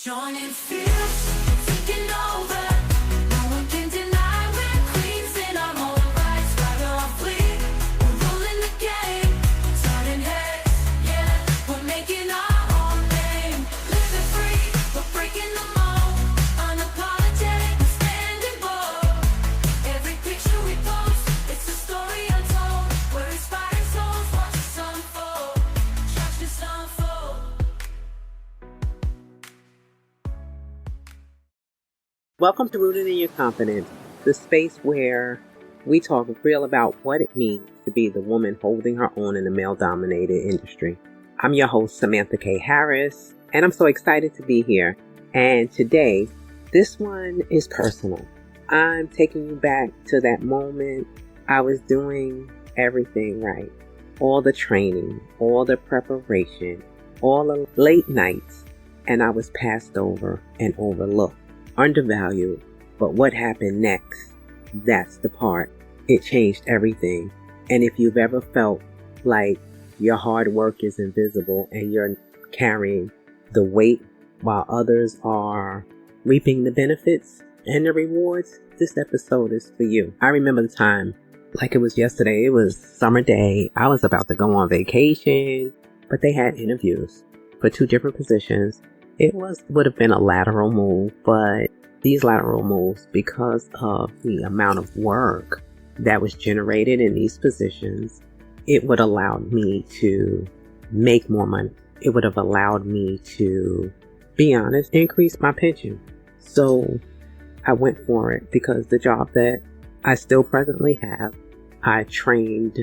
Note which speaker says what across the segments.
Speaker 1: Showing it feels taking over. No one can deny we're queens in our own rights. Rather on fleek, we're ruling the game. Turning heads, yeah, we're making our own name. Living free, we're breaking the mold. Unapologetic, we're standing bold. Every picture we post, it's a story untold. We're inspiring souls, watch us unfold. Watch us unfold.
Speaker 2: Welcome to Rooted in Your Confidence, the space where we talk real about what it means to be the woman holding her own in a male-dominated industry. I'm your host, Samantha Kaye Harris, and I'm so excited to be here. And today, this one is personal. I'm taking you back to that moment I was doing everything right. All the training, all the preparation, all the late nights, and I was passed over and overlooked. Undervalued, but what happened next? That's the part. It changed everything. And if you've ever felt like your hard work is invisible and you're carrying the weight while others are reaping the benefits and the rewards, this episode is for you. I remember the time like it was yesterday. It was summer day. I was about to go on vacation, but they had interviews for 2 different positions. It would have been a lateral move, but these lateral moves, because of the amount of work that was generated in these positions, it would allow me to make more money. It would have allowed me to, be honest, increase my pension. So I went for it because the job that I still presently have, I trained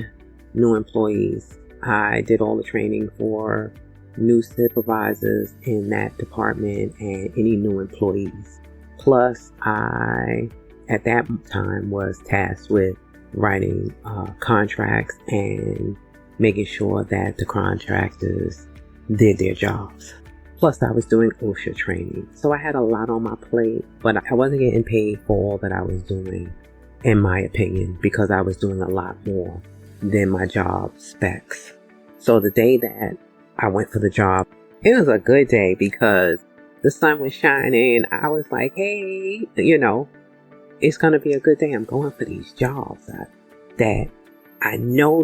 Speaker 2: new employees. I did all the training for new supervisors in that department and any new employees. Plus, I, at that time, was tasked with writing contracts and making sure that the contractors did their jobs. Plus, I was doing OSHA training. So I had a lot on my plate, but I wasn't getting paid for all that I was doing, in my opinion, because I was doing a lot more than my job specs. So the day that I went for the job, it was a good day because the sun was shining. I was like, hey, it's going to be a good day. I'm going for these jobs that I know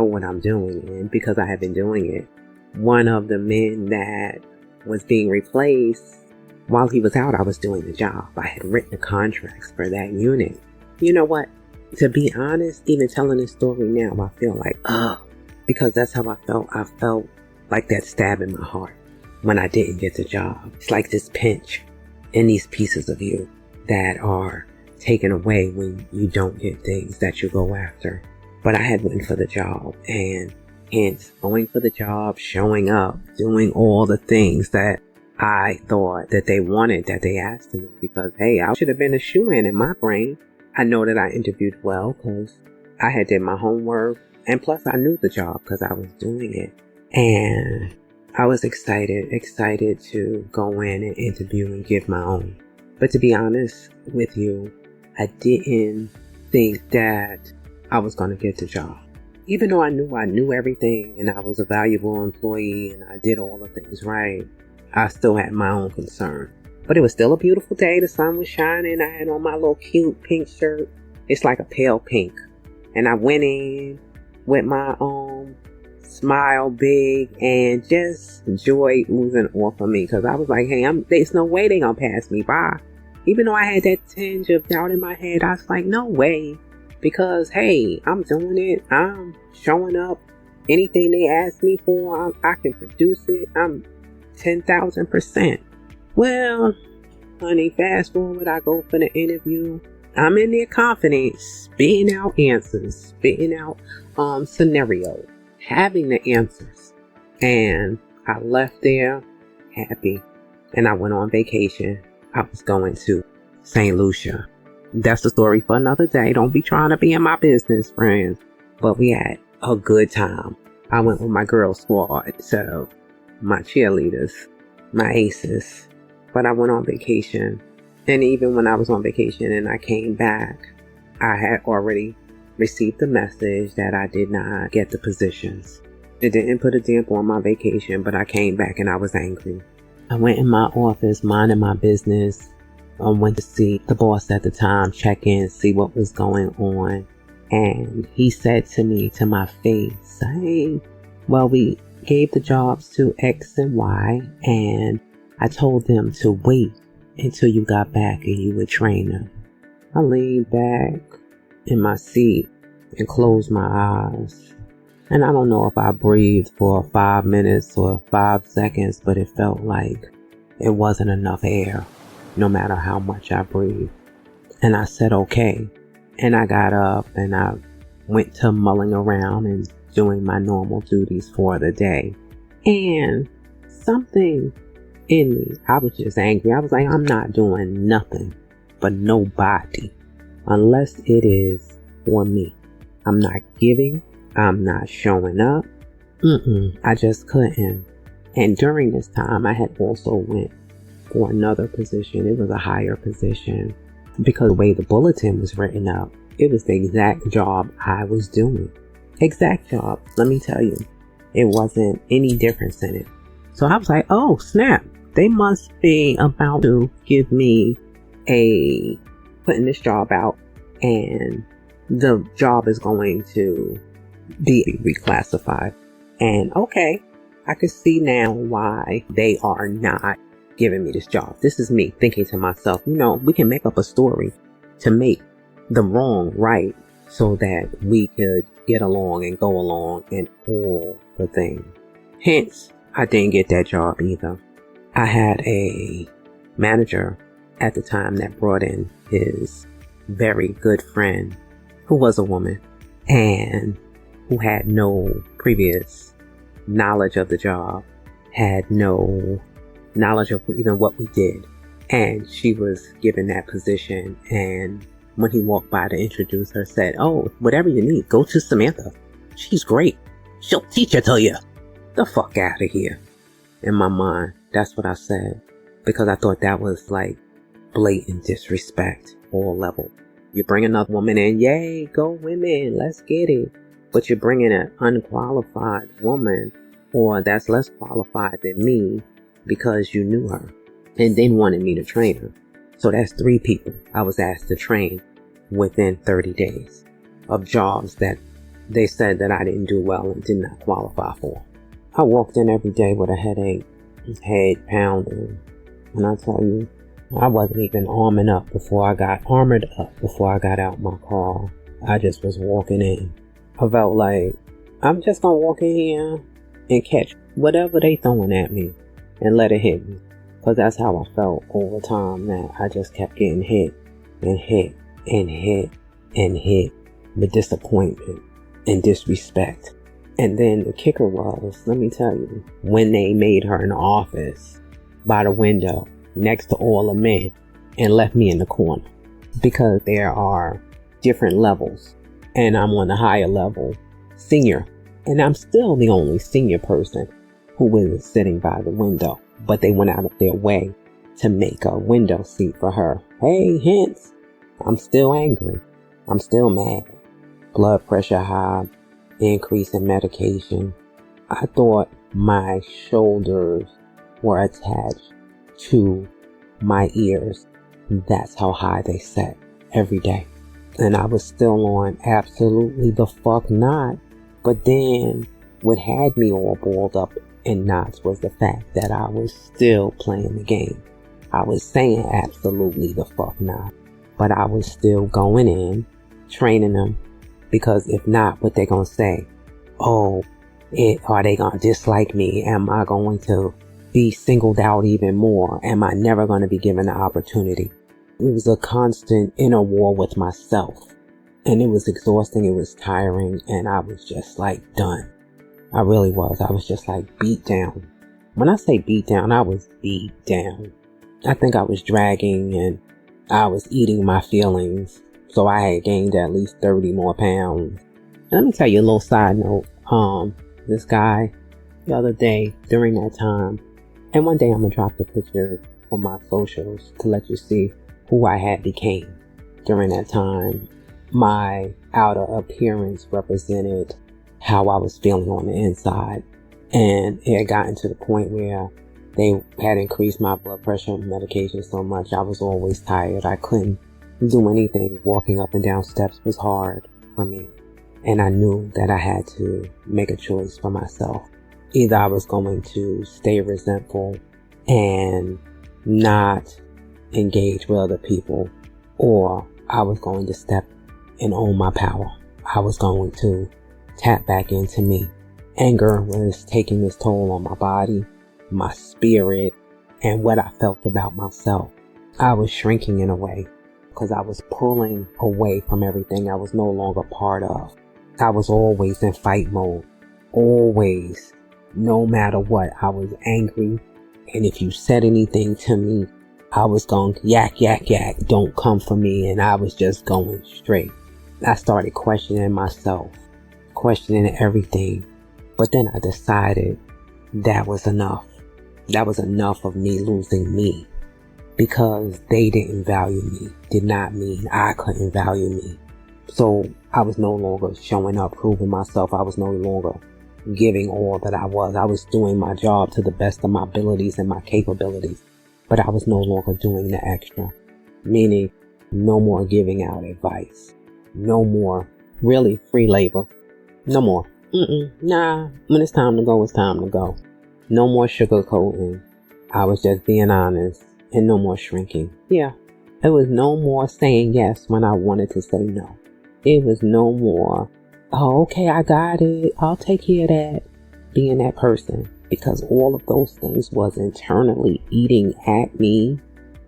Speaker 2: what I'm doing. And because I have been doing it, one of the men that was being replaced, while he was out, I was doing the job. I had written the contracts for that unit. You know what? To be honest, even telling this story now, I feel like, because that's how I felt. I felt like that stab in my heart when I didn't get the job. It's like this pinch in these pieces of you that are taken away when you don't get things that you go after. But I had went for the job, and hence going for the job, showing up, doing all the things that I thought that they wanted, that they asked of me, because hey, I should have been a shoo-in in my brain. I know that I interviewed well because I had did my homework. And plus I knew the job because I was doing it. And I was excited to go in and interview and give my own. But to be honest with you, I didn't think that I was going to get the job. Even though I knew everything and I was a valuable employee and I did all the things right, I still had my own concern. But it was still a beautiful day. The sun was shining. I had on my little cute pink shirt. It's like a pale pink. And I went in with my smile big and just joy oozing off of me, because I was like, hey, there's no way they gonna pass me by. Even though I had that tinge of doubt in my head, I was like, no way, because hey, I'm doing it. I'm showing up. Anything they ask me for, I can produce it. I'm 10,000%. Well, honey, fast forward, I go for the interview. I'm in there confident, spitting out answers, spitting out scenarios, having the answers. And I left there happy. And I went on vacation. I was going to St. Lucia. That's the story for another day. Don't be trying to be in my business, friends. But we had a good time. I went with my girl squad, so my cheerleaders, my aces. But I went on vacation. And even when I was on vacation and I came back, I had already received the message that I did not get the positions. It didn't put a damper on my vacation, but I came back and I was angry. I went in my office, minding my business. I went to see the boss at the time, check in, see what was going on. And he said to me, to my face, hey, well, we gave the jobs to X and Y, and I told them to wait until you got back and you would train them. I leaned back in my seat and closed my eyes. And I don't know if I breathed for 5 minutes or 5 seconds, but it felt like it wasn't enough air, no matter how much I breathed. And I said, okay. And I got up and I went to mulling around and doing my normal duties for the day. And something in me, I was just angry. I was like, I'm not doing nothing for nobody unless it is for me. I'm not giving. I'm not showing up. I just couldn't. And during this time, I had also went for another position. It was a higher position because the way the bulletin was written up, it was the exact job I was doing. Exact job. Let me tell you, it wasn't any difference in it. So I was like, oh, snap. They must be about to give me putting this job out, and the job is going to be reclassified. And okay, I could see now why they are not giving me this job. This is me thinking to myself, we can make up a story to make the wrong right so that we could get along and go along and all the things. Hence, I didn't get that job either. I had a manager at the time that brought in his very good friend who was a woman and who had no previous knowledge of the job, had no knowledge of even what we did. And she was given that position, and when he walked by to introduce her, said, oh, whatever you need, go to Samantha. She's great. She'll teach it to you. The fuck out of here. In my mind, that's what I said, because I thought that was like blatant disrespect, all level. You bring another woman in, yay, go women, let's get it. But you're bringing an unqualified woman, or that's less qualified than me, because you knew her and then wanted me to train her. So that's 3 people I was asked to train within 30 days of jobs that they said that I didn't do well and did not qualify for. I walked in every day with a headache, head pounding. And I tell you, I wasn't even armored up before I got out my car. I just was walking in. I felt like I'm just going to walk in here and catch whatever they throwing at me and let it hit me. Because that's how I felt all the time, that I just kept getting hit and hit and hit and hit with disappointment and disrespect. And then the kicker was, let me tell you, when they made her an office by the window next to all the men and left me in the corner, because there are different levels and I'm on the higher level, senior, and I'm still the only senior person who was sitting by the window, but they went out of their way to make a window seat for her. Hey, hence, I'm still angry. I'm still mad. Blood pressure high, increase in medication. I thought my shoulders were attached to my ears. That's how high they sat every day. And I was still on absolutely the fuck not. But then what had me all balled up in knots was the fact that I was still playing the game. I was saying absolutely the fuck not. But I was still going in, training them. Because if not, what they gonna say? Oh, are they gonna dislike me? Am I going to be singled out even more? Am I never gonna be given the opportunity? It was a constant inner war with myself. And it was exhausting, it was tiring, and I was just like done. I really was. I was just like beat down. When I say beat down, I was beat down. I think I was dragging and I was eating my feelings. So I had gained at least 30 more pounds. And let me tell you a little side note. This guy, the other day during that time, and one day I'm gonna drop the picture on my socials to let you see who I had became during that time. My outer appearance represented how I was feeling on the inside. And it had gotten to the point where They had increased my blood pressure medication so much. I was always tired. I couldn't do anything. Walking up and down steps was hard for me. And I knew that I had to make a choice for myself. Either I was going to stay resentful and not engage with other people, or I was going to step and own my power. I was going to tap back into me. Anger was taking its toll on my body, my spirit, and what I felt about myself. I was shrinking in a way because I was pulling away from everything I was no longer part of. I was always in fight mode. Always. No matter what, I was angry. And if you said anything to me, I was going yak, yak, yak. Don't come for me. And I was just going straight. I started questioning myself, questioning everything. But then I decided that was enough. That was enough of me losing me. Because they didn't value me did not mean I couldn't value me. So I was no longer showing up, proving myself. I was no longer giving all that I was. I was doing my job to the best of my abilities and my capabilities. But I was no longer doing the extra. Meaning, no more giving out advice. No more really free labor. No more. Nah, when it's time to go, it's time to go. No more sugarcoating. I was just being honest. And no more shrinking. Yeah. It was no more saying yes when I wanted to say no. It was no more, oh, okay, I got it. I'll take care of that. Being that person. Because all of those things was internally eating at me.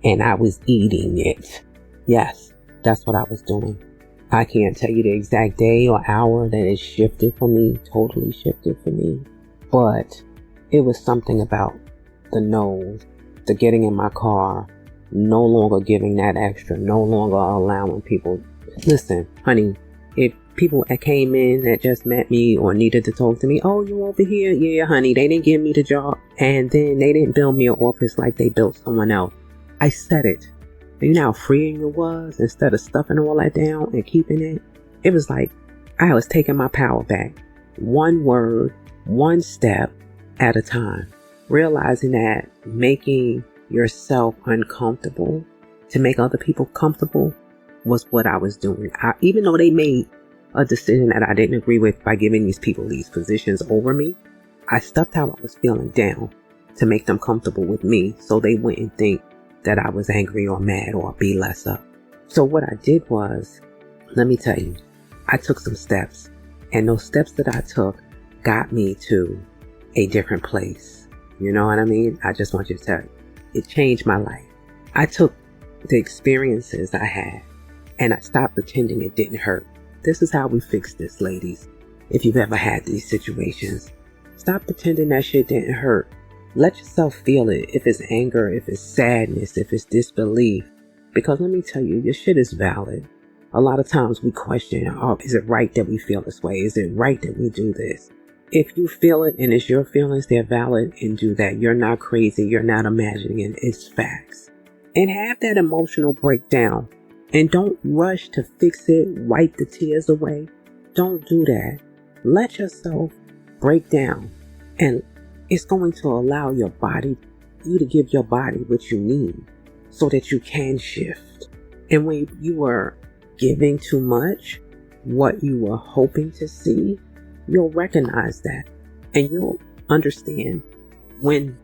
Speaker 2: And I was eating it. Yes, that's what I was doing. I can't tell you the exact day or hour that it shifted for me. Totally shifted for me. But it was something about the no's. The getting in my car, no longer giving that extra, no longer allowing people. Listen, honey, if people that came in that just met me or needed to talk to me, oh, you over here? Yeah, honey, they didn't give me the job. And then they didn't build me an office like they built someone else. I said it. You know how freeing it was? Instead of stuffing all that down and keeping it, it was like I was taking my power back. One word, one step at a time. Realizing that making yourself uncomfortable to make other people comfortable was what I was doing. Even though they made a decision that I didn't agree with by giving these people these positions over me, I stuffed how I was feeling down to make them comfortable with me so they wouldn't think that I was angry or mad or be less up. So what I did was, let me tell you, I took some steps, and those steps that I took got me to a different place. You know what I mean? I just want you to tell you. It changed my life. I took the experiences I had and I stopped pretending it didn't hurt. This is how we fix this, ladies. If you've ever had these situations, stop pretending that shit didn't hurt. Let yourself feel it. If it's anger, if it's sadness, if it's disbelief. Because let me tell you, your shit is valid. A lot of times we question, oh, is it right that we feel this way? Is it right that we do this? If you feel it and it's your feelings, they're valid, and do that. You're not crazy. You're not imagining it. It's facts. And have that emotional breakdown. And don't rush to fix it, wipe the tears away. Don't do that. Let yourself break down. And it's going to allow you to give your body what you need so that you can shift. And when you were giving too much, what you were hoping to see, you'll recognize that and you'll understand when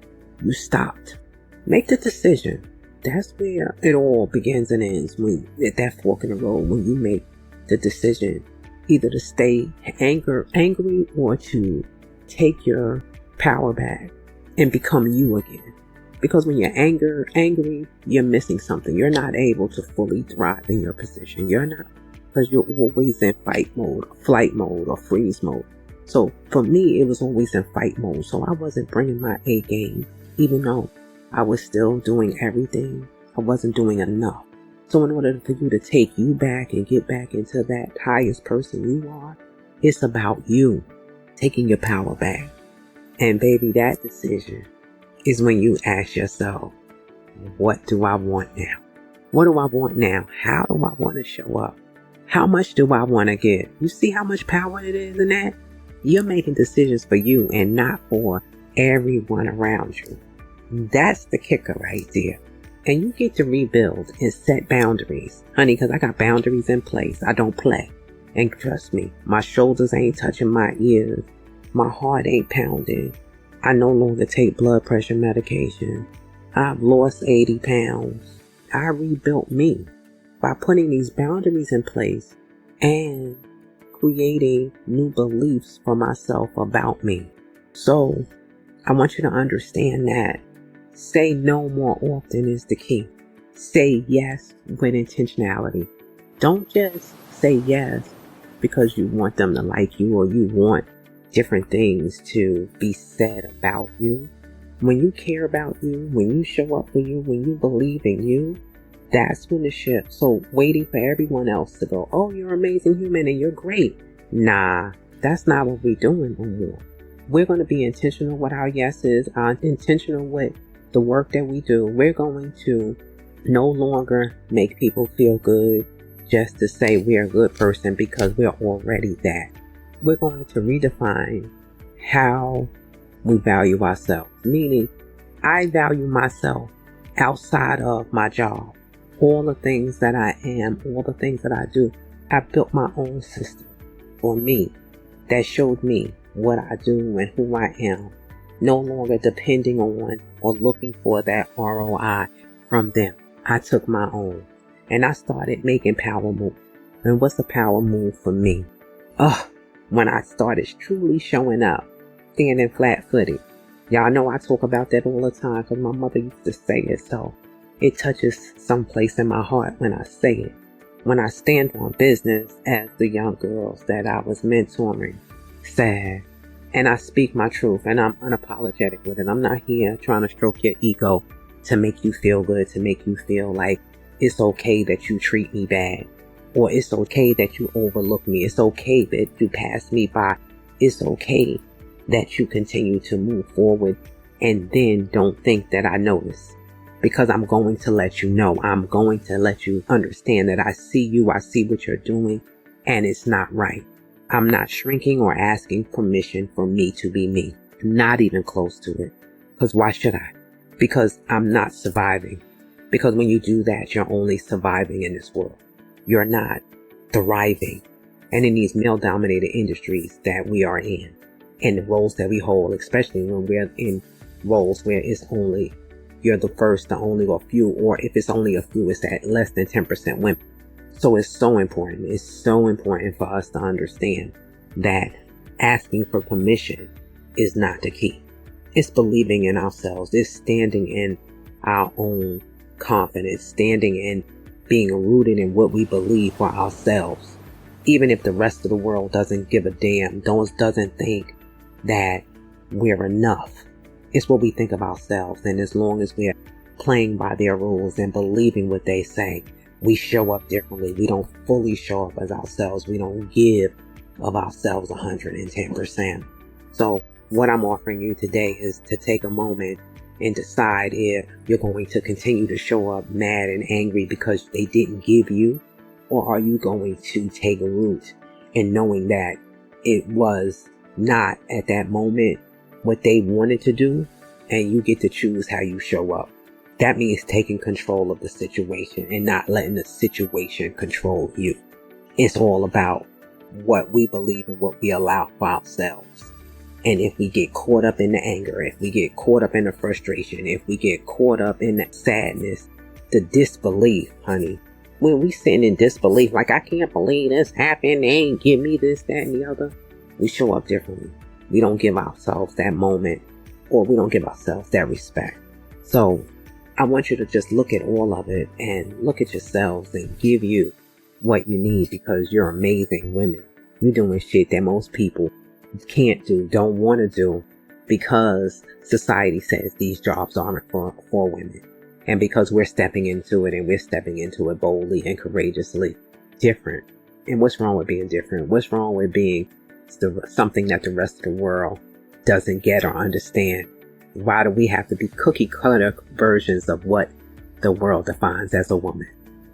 Speaker 2: you stopped. Make the decision. That's where it all begins and ends, when at that fork in the road, when you make the decision either to stay angry or to take your power back and become you again. Because when you're angry, you're missing something. You're not able to fully thrive in your position. You're not, because you're always in fight mode, flight mode, or freeze mode. So for me, it was always in fight mode. So I wasn't bringing my A game, even though I was still doing everything. I wasn't doing enough. So in order for you to take you back and get back into that highest person you are, it's about you taking your power back. And baby, that decision is when you ask yourself, what do I want now? What do I want now? How do I want to show up? How much do I want to give? You see how much power it is in that? You're making decisions for you and not for everyone around you. That's the kicker right there. And you get to rebuild and set boundaries. Honey, because I got boundaries in place. I don't play. And trust me, my shoulders ain't touching my ears. My heart ain't pounding. I no longer take blood pressure medication. I've lost 80 pounds. I rebuilt me by putting these boundaries in place and creating new beliefs for myself about me. So I want you to understand that say no more often is the key. Say yes with intentionality. Don't just say yes because you want them to like you or you want different things to be said about you. When you care about you, when you show up for you, when you believe in you, that's when the shift. So waiting for everyone else to go, oh, you're an amazing human and you're great. Nah, that's not what we're doing no more. We're going to be intentional with our yeses, intentional with the work that we do. We're going to no longer make people feel good just to say we're a good person because we're already that. We're going to redefine how we value ourselves, meaning I value myself outside of my job. All the things that I am, all the things that I do, I built my own system for me that showed me what I do and who I am, no longer depending on or looking for that ROI from them. I took my own and I started making power moves. And what's a power move for me? When I started truly showing up, standing flat-footed. Y'all know I talk about that all the time because my mother used to say it, so it touches someplace in my heart when I say it. When I stand on business as the young girls that I was mentoring said, and I speak my truth and I'm unapologetic with it. I'm not here trying to stroke your ego to make you feel good, to make you feel like it's okay that you treat me bad, or it's okay that you overlook me. It's okay that you pass me by. It's okay that you continue to move forward and then don't think that I notice, because I'm going to let you know. I'm going to let you understand that I see you. I see what you're doing and it's not right. I'm not shrinking or asking permission for me to be me. Not even close to it. Because why should I? Because I'm not surviving. Because when you do that, you're only surviving in this world. You're not thriving. And in these male-dominated industries that we are in, and the roles that we hold, especially when we're in roles where it's only you're the first, the only, or few, or if it's only a few, it's at less than 10% women. So it's so important. It's so important for us to understand that asking for permission is not the key. It's believing in ourselves. It's standing in our own confidence, standing in being rooted in what we believe for ourselves. Even if the rest of the world doesn't give a damn, doesn't think that we're enough. It's what we think of ourselves. And as long as we're playing by their rules and believing what they say, we show up differently. We don't fully show up as ourselves. We don't give of ourselves 110%. So what I'm offering you today is to take a moment and decide if you're going to continue to show up mad and angry because they didn't give you, or are you going to take root in knowing that it was not at that moment what they wanted to do, and you get to choose how you show up. That means taking control of the situation and not letting the situation control you. It's all about what we believe and what we allow for ourselves. And if we get caught up in the anger, if we get caught up in the frustration, if we get caught up in that sadness, the disbelief, honey, when we sit in disbelief, like I can't believe this happened, they ain't give me this, that, and the other, we show up differently. We don't give ourselves that moment, or we don't give ourselves that respect. So I want you to just look at all of it and look at yourselves and give you what you need, because you're amazing women. You're doing shit that most people can't do, don't want to do, because society says these jobs aren't for women. And because we're stepping into it, and we're stepping into it boldly and courageously. Different. And what's wrong with being different? What's wrong with being something that the rest of the world doesn't get or understand? Why do we have to be cookie cutter versions of what the world defines as a woman?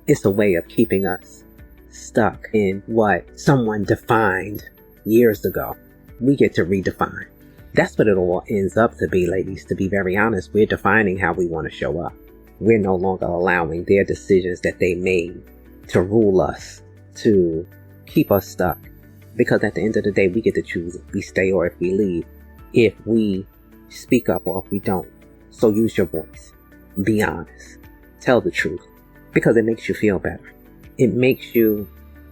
Speaker 2: It's a way of keeping us stuck in what someone defined years ago. We get to redefine. That's what it all ends up to be, ladies. To be very honest, we're defining how we want to show up. We're no longer allowing their decisions that they made to rule us, to keep us stuck. Because at the end of the day, we get to choose if we stay or if we leave, if we speak up or if we don't. So use your voice. Be honest. Tell the truth. Because it makes you feel better. It makes you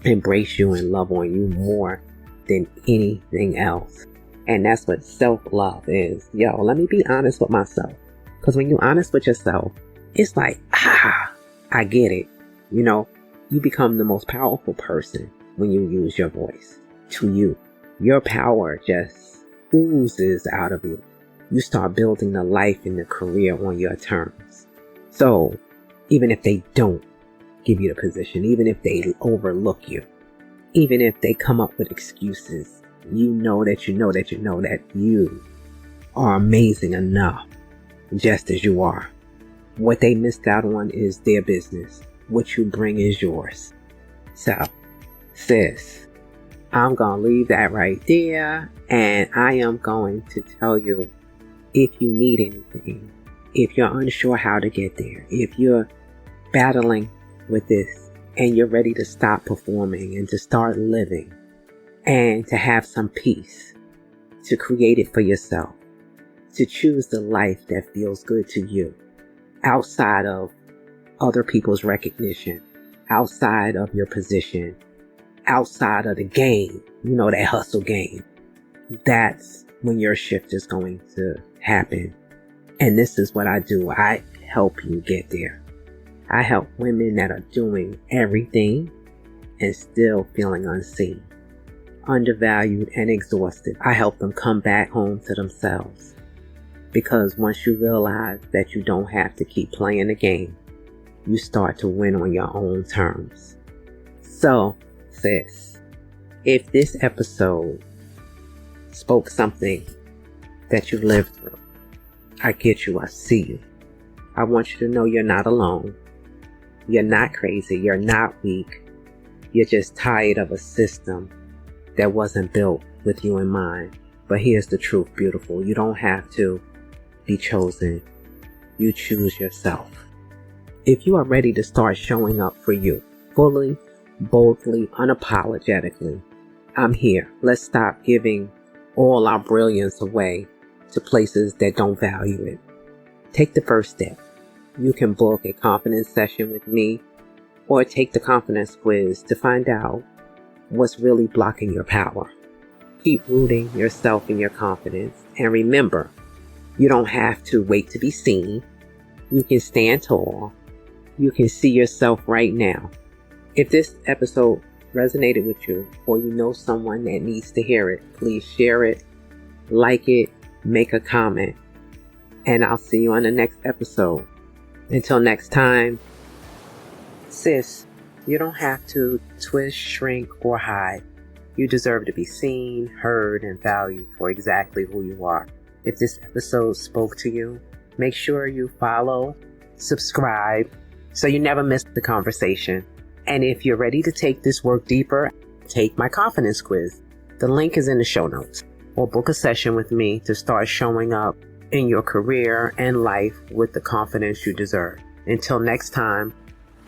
Speaker 2: embrace you and love on you more than anything else. And that's what self-love is. Yo, let me be honest with myself. Because when you're honest with yourself, it's like, I get it. You know, you become the most powerful person when you use your voice to you. Your power just oozes out of you. You start building the life and the career on your terms. So even if they don't give you the position, even if they overlook you, even if they come up with excuses, you know that you are amazing enough just as you are. What they missed out on is their business. What you bring is yours. So, sis, I'm going to leave that right there, and I am going to tell you, if you need anything, if you're unsure how to get there, if you're battling with this and you're ready to stop performing and to start living and to have some peace, to create it for yourself, to choose the life that feels good to you, outside of other people's recognition, outside of your position, outside of the game, you know, that hustle game. That's when your shift is going to happen. And this is what I do. I help you get there. I help women that are doing everything and still feeling unseen, undervalued, and exhausted. I help them come back home to themselves. Because once you realize that you don't have to keep playing the game, you start to win on your own terms. So, sis, if this episode spoke something that you lived through, I get you, I see you. I want you to know you're not alone. You're not crazy. You're not weak. You're just tired of a system that wasn't built with you in mind. But here's the truth, beautiful. You don't have to be chosen. You choose yourself. If you are ready to start showing up for you, fully, boldly, unapologetically, I'm here. Let's stop giving all our brilliance away to places that don't value it. Take the first step. You can book a confidence session with me or take the confidence quiz to find out what's really blocking your power. Keep rooting yourself in your confidence. And remember, you don't have to wait to be seen. You can stand tall. You can see yourself right now. If this episode resonated with you, or you know someone that needs to hear it, please share it, like it, make a comment, and I'll see you on the next episode. Until next time, sis, you don't have to twist, shrink, or hide. You deserve to be seen, heard, and valued for exactly who you are. If this episode spoke to you, make sure you follow, subscribe, so you never miss the conversation. And if you're ready to take this work deeper, take my confidence quiz. The link is in the show notes. Or book a session with me to start showing up in your career and life with the confidence you deserve. Until next time,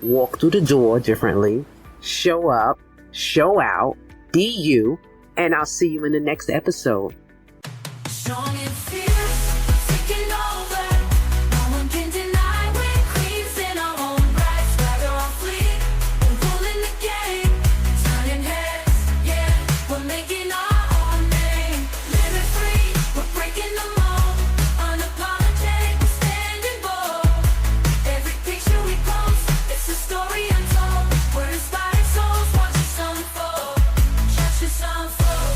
Speaker 2: walk through the door differently, show up, show out, be you, and I'll see you in the next episode.
Speaker 1: Strong and fierce, taking over. No one can deny we're queens in our own right. Swagger on fleek, we're ruling the game, turning heads. Yeah, we're making our own name. Living free, we're breaking the mold. Unapologetic, we're standing bold. Every picture we post, it's a story untold. We're inspiring souls, watch us unfold. Watch us unfold.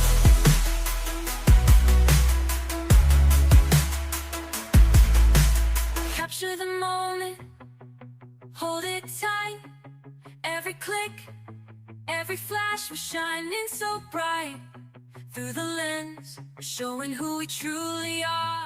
Speaker 1: Capture the moment, hold it tight. Every click, every flash, we're shining so bright. Through the lens, we're showing who we truly are.